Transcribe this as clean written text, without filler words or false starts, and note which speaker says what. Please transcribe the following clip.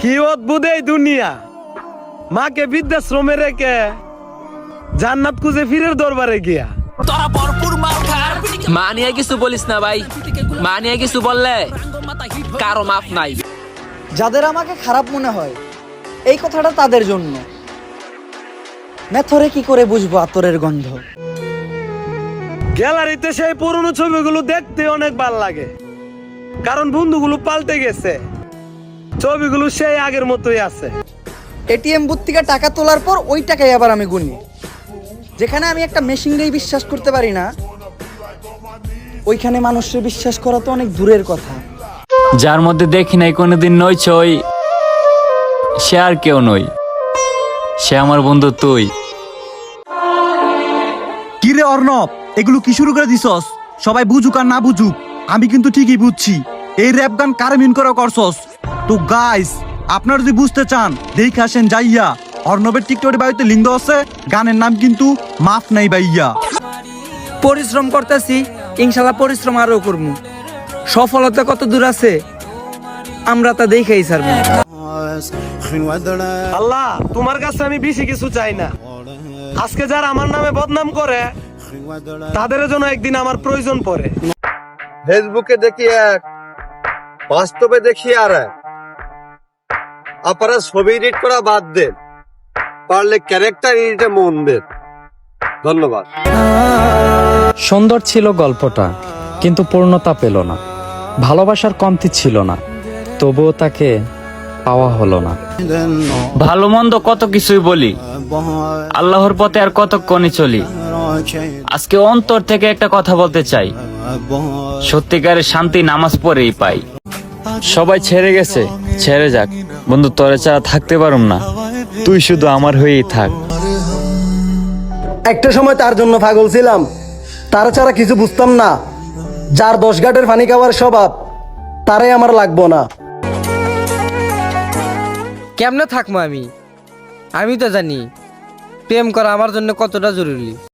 Speaker 1: কি অদ্ভুত এই দুনিয়া। মাকে বৃদ্ধাশ্রমে রেখে জান্নাত খুঁজে ফিরের দরবারে গিয়া।
Speaker 2: মা নিয়ে কিছু বলিস না ভাই, মা নিয়ে কিছু বললে কারো মাফ নাই।
Speaker 3: যাদের আমাকে খারাপ মনে হয় এই কথাটা তাদের জন্য। মেথরে কি করে বুঝবো আতরের গন্ধ।
Speaker 1: গ্যালারিতে সেই পুরনো ছবিগুলো দেখতে অনেক ভাল লাগে, কারণ বন্ধুগুলো পাল্টে গেছে, ছবিগুলো সেই আগের মতোই আছে।
Speaker 3: এটিএম বুথ থেকে টাকা তোলার পর ওই টাকাই আবার আমি গুনি। যেখানে আমি একটা মেশিনকেই বিশ্বাস করতে পারি না, ওইখানে মানুষের বিশ্বাস করা তো অনেক দূরের কথা।
Speaker 4: যার মধ্যে দেখি নাই কোনোদিন নই ছই, সে আর কেউ নই, সে আমার বন্ধু তুই।
Speaker 5: কিরে অর্ণব, এগুলো কি শুরু করে দিছস? সবাই বুঝুক আর না বুঝুক, আমি কিন্তু ঠিকই বুঝছি এই র্যাপ গান কারে মিন করে করছস। তো গাইস, আপনারা যদি বুঝতে চান দেখে আসেন যাইয়া অর্ণবের টিকটকের বাড়িতে লিঙ্ক আছে, গানের নাম কিন্তু মাফ নাই ভাইয়া।
Speaker 6: পরিশ্রম করতেছি, ইনশাল্লাহ পরিশ্রম আরো করবো। সফলতা কত দূর আছে আমরা তা দেখেই ছাড়বো।
Speaker 1: আল্লাহ, তোমার কাছে আমি বেশি কিছু চাই না। আজকে যারা আমার নামে বদনাম করে তাদের জন্য একদিন আমার প্রয়োজন পড়ে।
Speaker 7: ফেসবুকে দেখি এক, বাস্তবে দেখি আর এক। আপনারা ছবি এডিট করা বাদ দেন, পারলে ক্যারেক্টার এডিটে মন দেন। ধন্যবাদ।
Speaker 8: সুন্দর ছিল গল্পটা, কিন্তু পূর্ণতা পেল না। ভালোবাসার কমতি ছিল না, তবুও তাকে পাওয়া হলো না।
Speaker 4: ভালো মন্দ কত কিছুই বলি, আল্লাহর পথে আর কতক্ষণই চলি। আজকে অন্তর থেকে একটা কথা বলতে চাই, সত্যিকারের শান্তি নামাজ পড়েই পাই। সবাই ছেড়ে গেছে, ছেড়ে যাক বন্ধু, তোরে ছাড়া থাকতে পারুম না, তুই শুধু আমার হয়েই থাক।
Speaker 9: একটা সময় তার জন্য পাগল ছিলাম, তার ছাড়া কিছু বুঝতাম না। যার 10 ঘাটের পানি খাওয়ার স্বভাব, তারাই আমার লাগবো না।
Speaker 6: কেমনে থাকবো আমি? আমি তো জানি প্রেম করা আমার জন্য কতটা জরুরি।